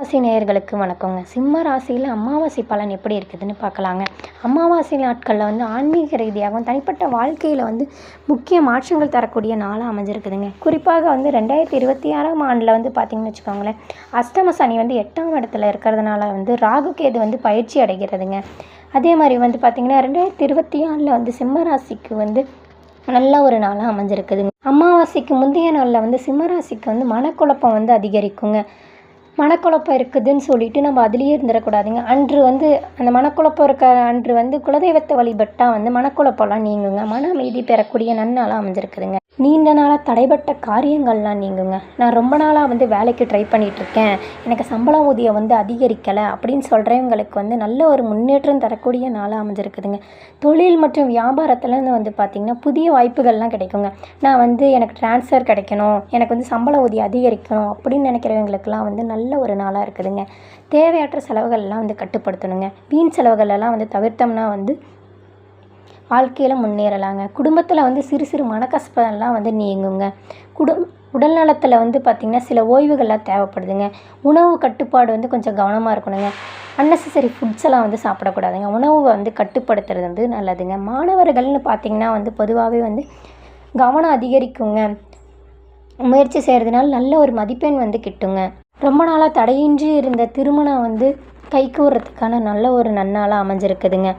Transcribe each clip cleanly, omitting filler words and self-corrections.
ராசி நேயர்களுக்கு வணக்கங்க. சிம்ம ராசியில் அமாவாசை பலன் எப்படி இருக்குதுன்னு பார்க்கலாங்க. அமாவாசை நாட்களில் ஆன்மீக ரீதியாகவும் தனிப்பட்ட வாழ்க்கையில் முக்கிய மாற்றங்கள் தரக்கூடிய நாளாக அமைஞ்சிருக்குதுங்க. குறிப்பாக 2026ஆம் ஆண்டில் பார்த்திங்கன்னு வச்சுக்கோங்களேன், அஷ்டம சனி 8ஆம் இடத்துல இருக்கிறதுனால ராகு கேது பயிற்சி அடைகிறதுங்க. அதே மாதிரி பார்த்திங்கன்னா 2024 சிம்ம ராசிக்கு நல்ல ஒரு நாளாக அமைஞ்சிருக்குதுங்க. அமாவாசைக்கு முந்தைய நாளில் சிம்மராசிக்கு மனக்குழப்பம் அதிகரிக்குங்க. மனக்குழப்பம் இருக்குதுன்னு சொல்லிட்டு நம்ம அதுலேயே இருந்துடக்கூடாதுங்க. அன்று அந்த மனக்குழப்பம் இருக்க அன்று குலதெய்வத்தை வழிபட்டால் மனக்குழப்பம்லாம் நீங்குங்க. மன அமைதி பெறக்கூடிய நன்னாளாக அமைஞ்சிருக்குதுங்க. நீண்ட நாளாக தடைப்பட்ட காரியங்கள்லாம் நீங்குங்க. நான் ரொம்ப நாளாக வேலைக்கு ட்ரை பண்ணிகிட்ருக்கேன், எனக்கு சம்பள ஊதியம் அதிகரிக்கலை அப்படின்னு சொல்கிறவங்களுக்கு நல்ல ஒரு முன்னேற்றம் தரக்கூடிய நாளாக அமைஞ்சிருக்குதுங்க. தொழில் மற்றும் வியாபாரத்தில் பார்த்திங்கன்னா புதிய வாய்ப்புகள்லாம் கிடைக்குங்க. நான் எனக்கு ட்ரான்ஸ்ஃபர் கிடைக்கணும், எனக்கு சம்பள ஊதியம் அதிகரிக்கணும் அப்படின்னு நினைக்கிறவங்களுக்கெல்லாம் நல்ல ஒரு நாளாக இருக்குதுங்க. தேவையற்ற செலவுகள்லாம் கட்டுப்படுத்தணுங்க. வீண் செலவுகளெல்லாம் தவிர்த்தோம்னா வாழ்க்கையில் முன்னேறலாங்க. குடும்பத்தில் சிறு சிறு மனக்கசப்பெல்லாம் நீங்குங்க. உடல் நலத்தில் பார்த்திங்கன்னா சில ஓய்வுகள்லாம் தேவைப்படுதுங்க. உணவு கட்டுப்பாடு கொஞ்சம் கவனமாக இருக்கணுங்க. அன்னெசரி ஃபுட்ஸ் எல்லாம் சாப்பிடக்கூடாதுங்க. உணவு கட்டுப்படுத்துறது நல்லதுங்க. மாணவர்கள்னு பார்த்திங்கன்னா பொதுவாகவே கவனம் அதிகரிக்குங்க. முயற்சி செய்கிறதுனால நல்ல ஒரு மதிப்பெண் கிட்டுங்க. ரொம்ப நாளாக தடையின்றி இருந்த திருமணம் கைகூறதுக்கான நல்ல ஒரு நன்னாளாக அமைஞ்சிருக்குதுங்க.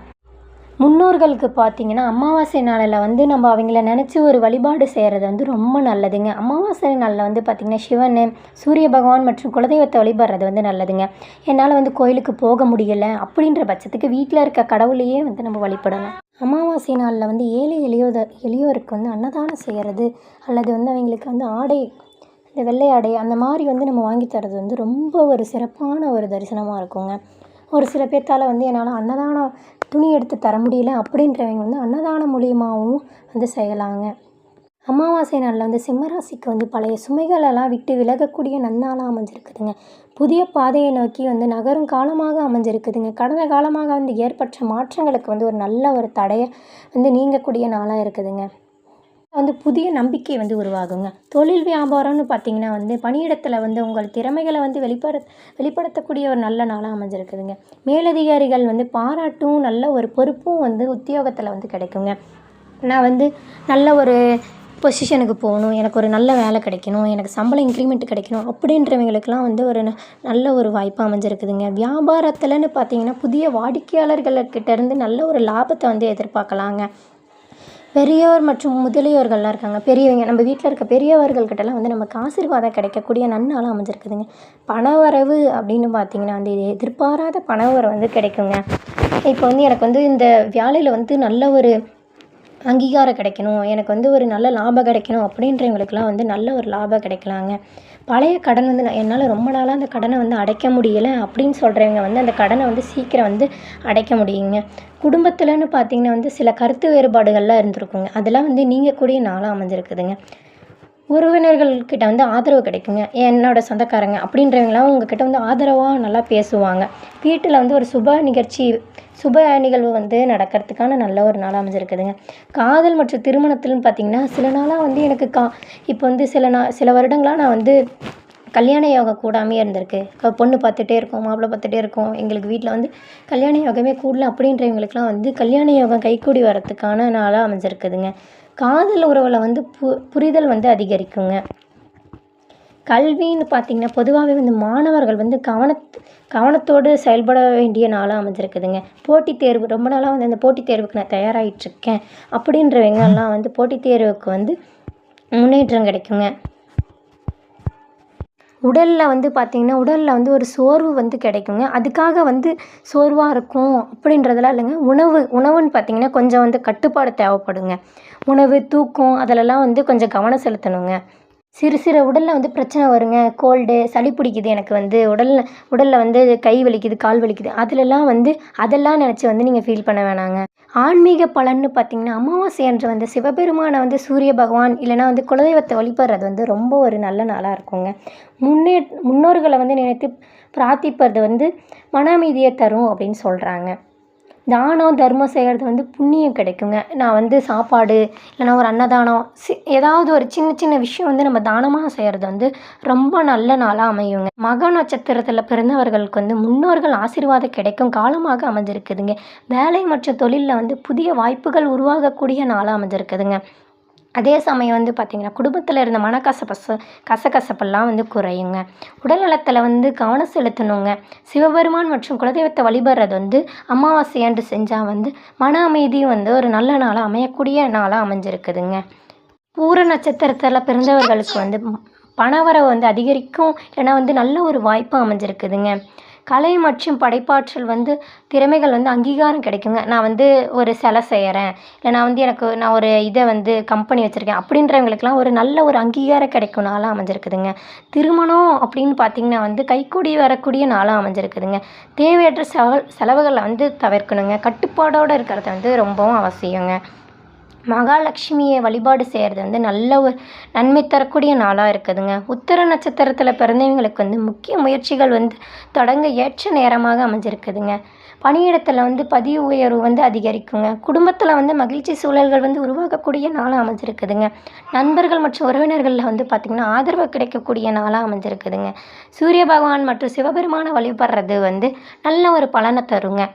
முன்னோர்களுக்கு பார்த்திங்கன்னா அமாவாசை நாளில் நம்ம அவங்கள நினச்சி ஒரு வழிபாடு செய்கிறது ரொம்ப நல்லதுங்க. அமாவாசை நாளில் பார்த்திங்கன்னா சிவன், சூரிய பகவான் மற்றும் குலதெய்வத்தை வழிபடுறது நல்லதுங்க. என்னால் கோயிலுக்கு போக முடியலை அப்படின்ற பட்சத்துக்கு வீட்டில் இருக்க கடவுளையே நம்ம வழிபடலாம். அமாவாசை நாளில் ஏழை எளியோருக்கு அன்னதானம் செய்கிறது அல்லது அவங்களுக்கு ஆடை, இந்த வெள்ளை ஆடை அந்த மாதிரி நம்ம வாங்கி தரது ரொம்ப ஒரு சிறப்பான ஒரு தரிசனமாக இருக்குங்க. ஒரு சில பேர்த்தால் என்னால் அன்னதானம் துணி எடுத்து தர முடியல அப்படின்றவங்க அன்னதானம் மூலியமாகவும் செய்யலாங்க. அமாவாசை நாளில் சிம்மராசிக்கு பழைய சுமைகளெல்லாம் விட்டு விலகக்கூடிய நன்னாளாக அமைஞ்சிருக்குதுங்க. புதிய பாதையை நோக்கி நகரும் காலமாக அமைஞ்சிருக்குதுங்க. கடந்த காலமாக ஏற்பட்ட மாற்றங்களுக்கு ஒரு நல்ல ஒரு தடையை நீங்கக்கூடிய நாளாக இருக்குதுங்க. புதிய நம்பிக்கை உருவாகுங்க. தொழில் வியாபாரம்னு பார்த்திங்கன்னா பணியிடத்தில் உங்கள் திறமைகளை வெளிப்படுத்தக்கூடிய ஒரு நல்ல நாளாக அமைஞ்சிருக்குதுங்க. மேலதிகாரிகள் பாராட்டும் நல்ல ஒரு பொறுப்பும் உத்தியோகத்தில் கிடைக்குங்க. நான் நல்ல ஒரு பொசிஷனுக்கு போகணும், எனக்கு ஒரு நல்ல வேலை கிடைக்கணும், எனக்கு சம்பளம் இன்க்ரிமெண்ட் கிடைக்கணும் அப்படின்றவங்களுக்கெல்லாம் ஒரு நல்ல ஒரு வாய்ப்பு அமைஞ்சிருக்குதுங்க. வியாபாரத்தில்னு பார்த்திங்கன்னா புதிய வாடிக்கையாளர்கள்கிட்டேருந்து நல்ல ஒரு லாபத்தை எதிர்பார்க்கலாங்க. பெரியோர் மற்றும் முதலியோர்கள்லாம் இருக்காங்க, பெரியவங்க, நம்ம வீட்டில் இருக்க பெரியவர்கள்கிட்டலாம் நமக்கு ஆசீர்வாதம் கிடைக்கக்கூடிய நன்னாளாக அமைஞ்சிருக்குதுங்க. பணவரவு அப்படின்னு பார்த்திங்கன்னா எதிர்பாராத பணவரவு கிடைக்குங்க. இப்போ எனக்கு இந்த வேலையில் நல்ல ஒரு அங்கீகாரம் கிடைக்கணும், எனக்கு ஒரு நல்ல லாபம் கிடைக்கணும் அப்படின்றவங்களுக்குலாம் நல்ல ஒரு லாபம் கிடைக்கலாங்க. பழைய கடன் என்னால் ரொம்ப நாளாக அந்த கடனை அடைக்க முடியலை அப்படின்னு சொல்கிறவங்க அந்த கடனை சீக்கிரம் அடைக்க முடியுங்க. குடும்பத்தில்னு பார்த்திங்கன்னா சில கருத்து வேறுபாடுகள்லாம் இருந்திருக்குங்க. அதெல்லாம் நீங்கக்கூடிய நாளாக அமைஞ்சிருக்குதுங்க. உறவினர்கள்கிட்ட ஆதரவு கிடைக்குங்க. என்னோடய சொந்தக்காரங்க அப்படின்றவங்களாம் உங்ககிட்ட ஆதரவாக நல்லா பேசுவாங்க. வீட்டில் ஒரு சுப நிகழ்வு நடக்கிறதுக்கான நல்ல ஒரு நாளாக அமைஞ்சிருக்குதுங்க. காதல் மற்றும் திருமணத்தில்னு பார்த்திங்கன்னா சில நாளாக எனக்கு இப்போ சில வருடங்களாக நான் கல்யாண யோகம் கூடாமையே இருந்திருக்கு. பொண்ணு பார்த்துட்டே இருக்கோம், மாப்பிள்ளை பார்த்துட்டே இருக்கோம், எங்களுக்கு வீட்டில் கல்யாண யோகமே கூடல அப்படின்றவங்களுக்குலாம் கல்யாண யோகம் கைக்கூடி வரத்துக்கான நாளாக அமைஞ்சிருக்குதுங்க. காதல் உறவில் புரிதல் அதிகரிக்குங்க. கல்வின்னு பார்த்திங்கன்னா பொதுவாகவே மாணவர்கள் கவனத்தோடு செயல்பட வேண்டிய நாளாக அமைஞ்சிருக்குதுங்க. போட்டித் தேர்வு ரொம்ப நாளாக அந்த போட்டித் தேர்வுக்கு நான் தயாராகிட்டுருக்கேன் அப்படின்றவங்கெல்லாம் போட்டித் தேர்வுக்கு முன்னேற்றம் கிடைக்குங்க. உடலில் பார்த்திங்கன்னா உடலில் ஒரு சோர்வு கிடைக்குங்க. அதுக்காக சோர்வாக இருக்கும் அப்படின்றதெல்லாம் இல்லைங்க. உணவுன்னு பார்த்திங்கன்னா கொஞ்சம் கட்டுப்பாடு தேவைப்படுங்க. உணவு, தூக்கம் அதிலெல்லாம் கொஞ்சம் கவனம் செலுத்தணுங்க. சிறு உடலில் பிரச்சனை வருங்க. கோல்டு, சளி பிடிக்குது, எனக்கு உடலில் கை வலிக்குது, கால் வலிக்குது, அதிலெல்லாம் அதெல்லாம் நினச்சி நீங்கள் ஃபீல் பண்ண வேணாங்க. ஆன்மீக பலன்னு பார்த்திங்கன்னா அமாவாசை அன்று சிவபெருமானை சூரிய பகவான் இல்லைனா குலதெய்வத்தை வழிபடுறது ரொம்ப ஒரு நல்ல நாளாக இருக்குங்க. முன்னோர்களை நினைத்து பிரார்த்திப்பது மன அமைதியை தரும் அப்படின்னு சொல்கிறாங்க. தானம் தர்மம் செய்கிறது வந்து புண்ணியம் கிடைக்குங்க. நான் வந்து சாப்பாடு இல்லைனா ஒரு அன்னதானம் ஏதாவது ஒரு சின்ன சின்ன விஷயம் வந்து நம்ம தானமாக செய்கிறது வந்து ரொம்ப நல்ல நாளாக அமையுங்க. மக நட்சத்திரத்தில் பிறந்தவர்களுக்கு வந்து முன்னோர்கள் ஆசீர்வாதம் கிடைக்கும் காலமாக அமைஞ்சிருக்குதுங்க. வேலை மற்றும் தொழிலில் வந்து புதிய வாய்ப்புகள் உருவாகக்கூடிய நாளாக அமைஞ்சிருக்குதுங்க. அதே சமயம் வந்து பார்த்திங்கன்னா குடும்பத்தில் இருந்த கசகசப்பெல்லாம் வந்து குறையுங்க. உடல் நலத்தில் வந்து கவனம் செலுத்தணுங்க. சிவபெருமான் மற்றும் குலதெய்வத்தை வழிபடுறது வந்து அமாவாசை அன்று செஞ்சால் வந்து மன அமைதியும் வந்து ஒரு நல்ல நாளாக அமையக்கூடிய நாளாக அமைஞ்சிருக்குதுங்க. பூர நட்சத்திரத்தில் பிறந்தவர்களுக்கு வந்து பணவரவு வந்து அதிகரிக்கும், இல்லைனா வந்து நல்ல ஒரு வாய்ப்பு அமைஞ்சிருக்குதுங்க. கலை மற்றும் படைப்பாற்றல் வந்து திறமைகள் வந்து அங்கீகாரம் கிடைக்குங்க. நான் வந்து ஒரு சிலை செய்கிறேன், இல்லை நான் ஒரு இதை வந்து கம்பெனி வச்சுருக்கேன் அப்படின்றவங்களுக்கெல்லாம் ஒரு நல்ல ஒரு அங்கீகாரம் கிடைக்கும் நாளாக அமைஞ்சிருக்குதுங்க. திருமணம் அப்படின்னு பார்த்திங்கன்னா வந்து கைக்கூடி வரக்கூடிய நாளாக அமைஞ்சிருக்குதுங்க. தேவையற்ற செலவுகளை வந்து தவிர்க்கணுங்க. கட்டுப்பாடோடு இருக்கிறது வந்து ரொம்பவும் அவசியங்க. மகாலட்சுமியை வழிபாடு செய்கிறது வந்து நல்ல ஒரு நன்மை தரக்கூடிய நாளாக இருக்குதுங்க. உத்திர நட்சத்திரத்தில் பிறந்தவங்களுக்கு வந்து முக்கிய முயற்சிகள் வந்து தொடங்க ஏற்ற நேரமாக அமைஞ்சிருக்குதுங்க. பணியிடத்தில் வந்து பதிவு உயர்வு வந்து அதிகரிக்குங்க. குடும்பத்தில் வந்து மகிழ்ச்சி சூழல்கள் வந்து உருவாகக்கூடிய நாளாக அமைஞ்சிருக்குதுங்க. நண்பர்கள் மற்றும் உறவினர்களில் வந்து பார்த்திங்கன்னா ஆதரவு கிடைக்கக்கூடிய நாளாக அமைஞ்சிருக்குதுங்க. சூரிய பகவான் மற்றும் சிவபெருமானை வழிபடுறது வந்து நல்ல ஒரு பலனை தருங்க.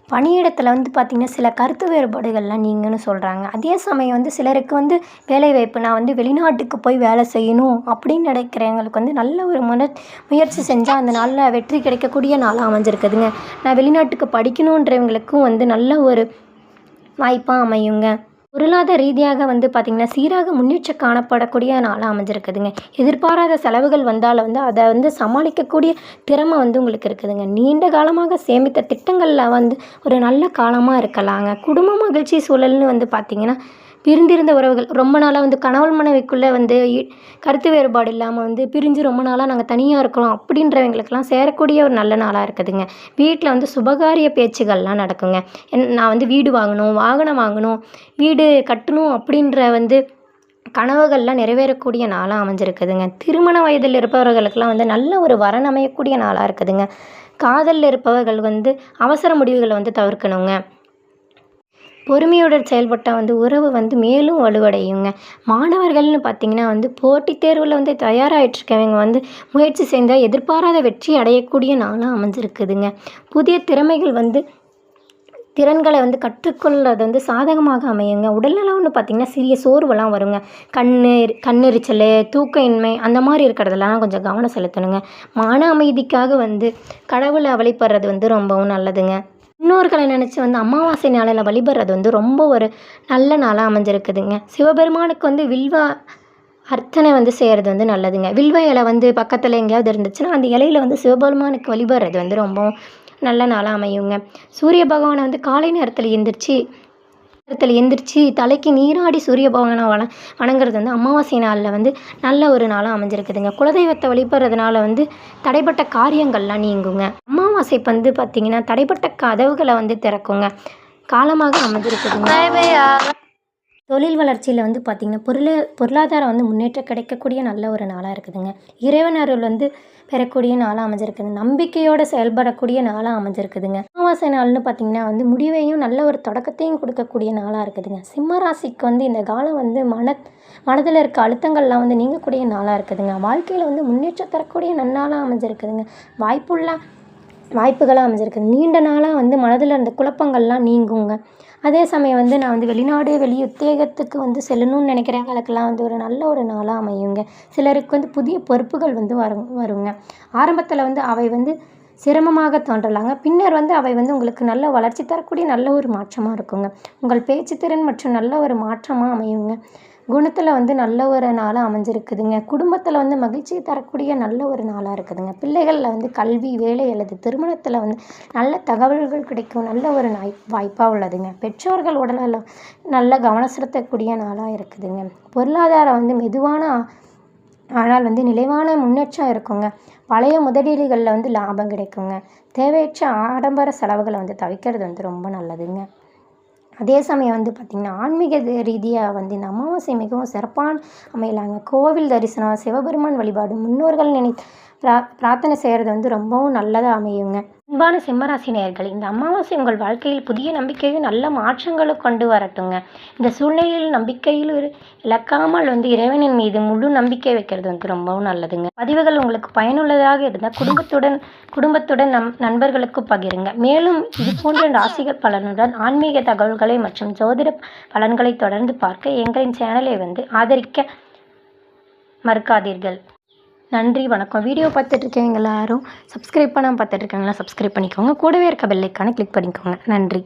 பணியிடத்தில் வந்து பார்த்திங்கன்னா சில கருத்து வேறுபாடுகள்லாம் நீங்கன்னு சொல்கிறாங்க. அதே சமயம் வந்து சிலருக்கு வந்து வேலைவாய்ப்பு, நான் வந்து வெளிநாட்டுக்கு போய் வேலை செய்யணும் அப்படின்னு நினைக்கிறவங்களுக்கு வந்து நல்ல ஒரு முயற்சி செஞ்சால் அந்த நாளில் வெற்றி கிடைக்கக்கூடிய நாளாக அமைஞ்சிருக்குதுங்க. நான் வெளிநாட்டுக்கு படிக்கணுன்றவங்களுக்கும் வந்து நல்ல ஒரு வாய்ப்பாக அமையுங்க. பொருளாதார ரீதியாக வந்து பார்த்திங்கன்னா சீராக முன்னேற்றம் காணப்படக்கூடிய நாளாக அமைஞ்சிருக்குதுங்க. எதிர்பாராத செலவுகள் வந்தால் வந்து அதை வந்து சமாளிக்கக்கூடிய திறமை வந்து உங்களுக்கு இருக்குதுங்க. நீண்ட காலமாக சேமித்த திட்டங்களில் வந்து ஒரு நல்ல காலமாக இருக்கலாங்க. குடும்ப மகிழ்ச்சி சூழல்னு வந்து பார்த்திங்கன்னா பிரிந்திருந்த உறவுகள் ரொம்ப நாளாக வந்து கணவன் மனைவிக்குள்ளே வந்து கருத்து வேறுபாடு இல்லாமல் வந்து பிரிஞ்சு ரொம்ப நாளாக நாங்கள் தனியாக இருக்கிறோம் அப்படின்றவங்களுக்கெல்லாம் சேரக்கூடிய ஒரு நல்ல நாளாக இருக்குதுங்க. வீட்டில் வந்து சுபகாரிய பேச்சுகள்லாம் நடக்குங்க. நான் வந்து வீடு வாங்கணும், வாகனம் வாங்கணும், வீடு கட்டணும் அப்படின்ற வந்து கனவுகள்லாம் நிறைவேறக்கூடிய நாளாக அமைஞ்சிருக்குதுங்க. திருமண வயதில் இருப்பவர்களுக்கெல்லாம் வந்து நல்ல ஒரு வரன் அமையக்கூடிய நாளாக இருக்குதுங்க. காதலில் இருப்பவர்கள் வந்து அவசர முடிவுகளை வந்து தவிர்க்கணுங்க. பொறுமையுடன் செயல்பட்டால் வந்து உறவு வந்து மேலும் வலுவடையுங்க. மாணவர்கள்னு பார்த்திங்கன்னா வந்து போட்டித் தேர்வில் வந்து தயாராகிட்ருக்கவங்க வந்து முயற்சி செஞ்சால் எதிர்பாராத வெற்றி அடையக்கூடிய நாளாக அமைஞ்சிருக்குதுங்க. புதிய திறன்களை வந்து கற்றுக்கொள்வது வந்து சாதகமாக அமையுங்க. உடல்நலம்னு பார்த்திங்கன்னா சிறிய சோர்வெல்லாம் வருங்க. கண்ணெரிச்சல், தூக்க இன்மை அந்த மாதிரி இருக்கிறதெல்லாம் கொஞ்சம் கவனம் செலுத்தணுங்க. மன அமைதிக்காக வந்து கடவுளை வழிபடுறது வந்து ரொம்பவும் நல்லதுங்க. முன்னோர்களை நினச்சி வந்து அமாவாசை நாளில் வழிபடுறது வந்து ரொம்ப ஒரு நல்ல நாளாக அமைஞ்சிருக்குதுங்க. சிவபெருமானுக்கு வந்து வில்வ அர்ச்சனை வந்து செய்கிறது வந்து நல்லதுங்க. வில்வ இலை வந்து பக்கத்தில் எங்கேயாவது இருந்துச்சுன்னா அந்த இலையில் வந்து சிவபெருமானுக்கு வழிபடுறது வந்து ரொம்ப நல்ல நாளாக அமையுங்க. சூரிய பகவானை வந்து காலை நேரத்தில் எந்திரிச்சு தலைக்கு நீராடி சூரிய பகவானை வணங்குறது வந்து அமாவாசை நாளில் வந்து நல்ல ஒரு நாளாக அமைஞ்சிருக்குதுங்க. குலதெய்வத்தை வழிபடுறதுனால வந்து தடைப்பட்ட காரியங்கள்லாம் நீங்குங்க. அமாவாசை வந்து பார்த்திங்கன்னா தடைப்பட்ட கதவுகளை வந்து திறக்குங்க காலமாக அமைஞ்சிருக்குதுங்க. தொழில் வளர்ச்சியில் வந்து பார்த்திங்கன்னா பொருளாதாரம் வந்து முன்னேற்றம் கிடைக்கக்கூடிய நல்ல ஒரு நாளாக இருக்குதுங்க. இறைவன் அருள் வந்து பெறக்கூடிய நாளாக அமைஞ்சிருக்குது. நம்பிக்கையோடு செயல்படக்கூடிய நாளாக அமைஞ்சிருக்குதுங்க. அமாவாசை நாள்னு பார்த்திங்கன்னா வந்து முடிவையும் நல்ல ஒரு தொடக்கத்தையும் கொடுக்கக்கூடிய நாளாக இருக்குதுங்க. சிம்ம ராசிக்கு வந்து இந்த காலம் வந்து மனதில் இருக்க அழுத்தங்கள்லாம் வந்து நீங்கக்கூடிய நாளாக இருக்குதுங்க. வாழ்க்கையில் வந்து முன்னேற்றம் தரக்கூடிய நன்னாளாக அமைஞ்சிருக்குதுங்க. வாய்ப்புகளாக அமைஞ்சிருக்குது. நீண்ட நாளாக வந்து மனதில் இருந்த குழப்பங்கள்லாம் நீங்குங்க. அதே சமயம் வந்து நான் வந்து வெளி உத்தியோகத்துக்கு வந்து செல்லணும்னு நினைக்கிறவங்களுக்கெல்லாம் வந்து ஒரு நல்ல ஒரு நாளாக அமையுங்க. சிலருக்கு வந்து புதிய பொறுப்புகள் வந்து வருங்க. ஆரம்பத்தில் வந்து அவை வந்து சிரமமாக தோன்றலாங்க. பின்னர் வந்து அவை வந்து உங்களுக்கு நல்ல வளர்ச்சி தரக்கூடிய நல்ல ஒரு மாற்றமாக இருக்குங்க. உங்கள் பேச்சுத்திறன் மற்றும் நல்ல ஒரு மாற்றமாக அமையுங்க. குணத்தில் வந்து நல்ல ஒரு நாளாக அமைஞ்சிருக்குதுங்க. குடும்பத்தில் வந்து மகிழ்ச்சியை தரக்கூடிய நல்ல ஒரு நாளாக இருக்குதுங்க. பிள்ளைகளில் வந்து கல்வி, வேலை அல்லது திருமணத்தில் வந்து நல்ல தகவல்கள் கிடைக்கும் நல்ல ஒரு வாய்ப்பாக உள்ளதுங்க. பெற்றோர்கள் உடலில் நல்ல கவனம் செலுத்தக்கூடிய நாளாக இருக்குதுங்க. பொருளாதாரம் வந்து மெதுவான ஆனால் வந்து நிலைவான முன்னேற்றம் இருக்குங்க. பழைய முதலீடுகளில் வந்து லாபம் கிடைக்குங்க. தேவையற்ற ஆடம்பர செலவுகளை வந்து தவிர்க்கிறது வந்து ரொம்ப நல்லதுங்க. அதே சமயம் வந்து பார்த்திங்கன்னா ஆன்மீக ரீதியாக வந்து இந்த அமாவாசை மிகவும் சிறப்பான அமையலாங்க. கோவில் தரிசனம், சிவபெருமான் வழிபாடு, முன்னோர்கள் பிரார்த்தனை செய்கிறது வந்து ரொம்பவும் நல்லதாக அமையுங்க. அன்பான சிம்மராசி நேயர்களே, இந்த அமாவாசை உங்கள் வாழ்க்கையில் புதிய நம்பிக்கையும் நல்ல மாற்றங்களும் கொண்டு வரட்டுங்க. இந்த சூழ்நிலையில் நம்பிக்கையில் இழக்காமல் வந்து இறைவனின் மீது முழு நம்பிக்கை வைக்கிறது வந்து ரொம்பவும் நல்லதுங்க. பதிவுகள் உங்களுக்கு பயனுள்ளதாக இருந்தால் குடும்பத்துடன் நண்பர்களுக்கு பகிருங்க. மேலும் இது போன்ற ராசிகள் பலனுடன் ஆன்மீக தகவல்களை மற்றும் ஜோதிட பலன்களை தொடர்ந்து பார்க்க எங்களின் சேனலை வந்து ஆதரிக்க மறக்காதீர்கள். நன்றி, வணக்கம். வீடியோ பார்த்துட்ருக்கீங்க எல்லாரும் சப்ஸ்கிரைப் பண்ணாமல் பார்த்துட்ருக்கீங்களா? சப்ஸ்கிரைப் பண்ணிக்கோங்க. கூடவே இருக்க பெல் ஐக்கானை கிளிக் பண்ணிக்கோங்க. நன்றி.